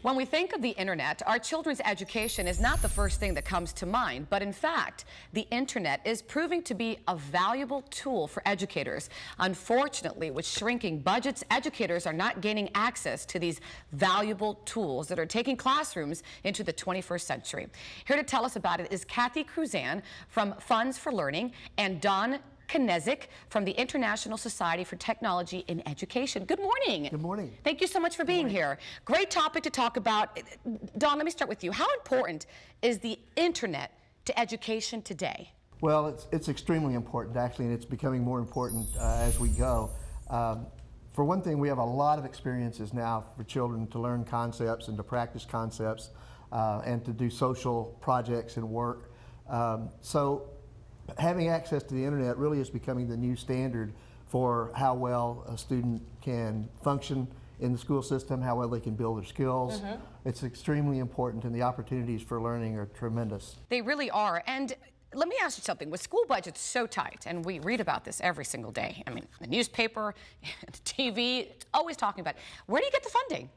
When we think of the internet, our children's education is not the first thing that comes to mind, but in fact, the internet is proving to be a valuable tool for educators. Unfortunately, with shrinking budgets, educators are not gaining access to these valuable tools that are taking classrooms into the 21st century. Here to tell us about it is Cathy Cruzan from Funds for Learning and Knezek from the International Society for Technology in Education. Good morning. Good morning. Thank you so much for being here. Great topic to talk about. Don, let me start with you. How important is the internet to education today? Well, it's extremely important, actually, and it's becoming more important as we go. For one thing, we have a lot of experiences now for children to learn concepts and to practice concepts and to do social projects and work. So having access to the internet really is becoming the new standard for how well a student can function in the school system, how well they can build their skills. It's extremely important, and the opportunities for learning are tremendous. They really are. And let me ask you something. With school budgets so tight, and we read about this every single day, I mean, the newspaper, the TV, it's always talking about it. Where do you get the funding?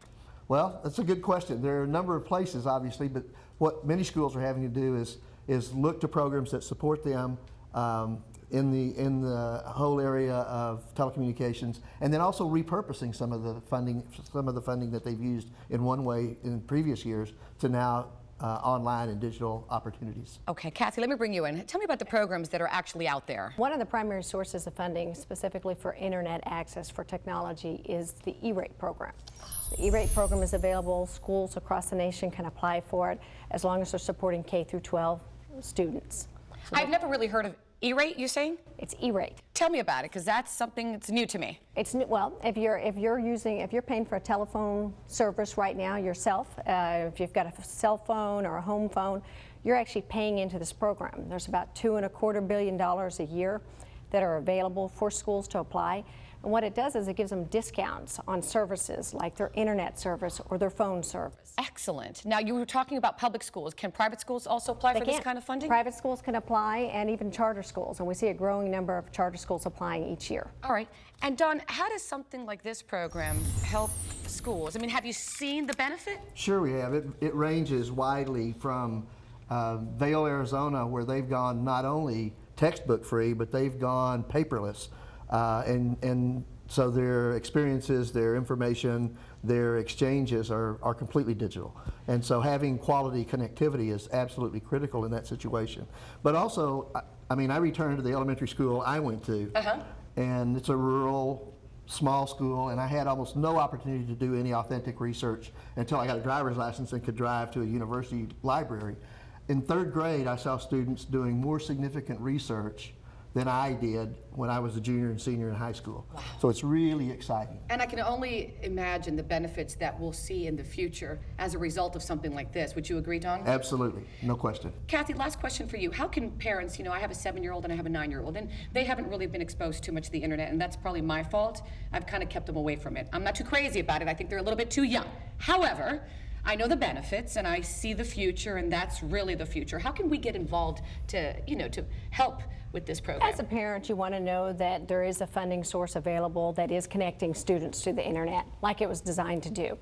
Well, that's a good question. There are a number of places, obviously, but what many schools are having to do is look to programs that support them in the whole area of telecommunications, and then also repurposing some of the funding that they've used in one way in previous years to now online and digital opportunities. Okay, Cathy, let me bring you in. Tell me about the programs that are actually out there. One of the primary sources of funding specifically for internet access for technology is the E-rate program. The E-rate program is available. Schools across the nation can apply for it as long as they're supporting K through 12 students. So I've never really heard of E-rate, you're saying? It's E-rate. Tell me about it, because that's something that's new to me. It's new, well, if you're paying for a telephone service right now yourself, if you've got a cell phone or a home phone, you're actually paying into this program. There's about $2.25 billion a year that are available for schools to apply. And what it does is it gives them discounts on services like their internet service or their phone service. Excellent. Now, you were talking about public schools. Can private schools also apply for this kind of funding? Private schools can apply, and even charter schools, and we see a growing number of charter schools applying each year. All right. And Don, how does something like this program help schools? I mean, have you seen the benefit? Sure we have. It ranges widely from Vail, Arizona, where they've gone not only textbook free, but they've gone paperless. And so their experiences, their information, their exchanges are completely digital. And so having quality connectivity is absolutely critical in that situation. But also, I mean, I returned to the elementary school I went to, and it's a rural, small school, and I had almost no opportunity to do any authentic research until I got a driver's license and could drive to a university library. In third grade, I saw students doing more significant research than I did when I was a junior and senior in high school. Wow. So it's really exciting. And I can only imagine the benefits that we'll see in the future as a result of something like this. Would you agree, Don? Absolutely, no question. Cathy, last question for you. How can parents, you know, I have a 7-year-old and I have a 9-year-old, and they haven't really been exposed too much to the internet, and that's probably my fault. I've kind of kept them away from it. I'm not too crazy about it. I think they're a little bit too young. However, I know the benefits and I see the future, and that's really the future. How can we get involved to, you know, to help with this program? As a parent, you want to know that there is a funding source available that is connecting students to the internet like it was designed to do.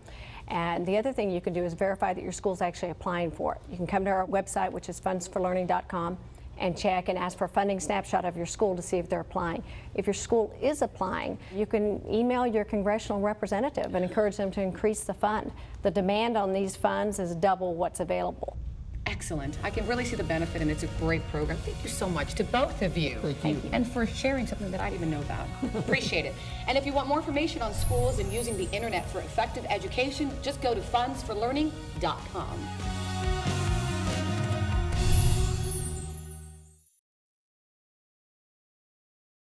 And the other thing you can do is verify that your school's actually applying for it. You can come to our website, which is fundsforlearning.com, and check and ask for a funding snapshot of your school to see if they're applying. If your school is applying, you can email your congressional representative and encourage them to increase the fund. The demand on these funds is double what's available. Excellent. I can really see the benefit, and it's a great program. Thank you so much to both of you. Thank you. And for sharing something that I didn't even know about. Appreciate it. And if you want more information on schools and using the internet for effective education, just go to fundsforlearning.com.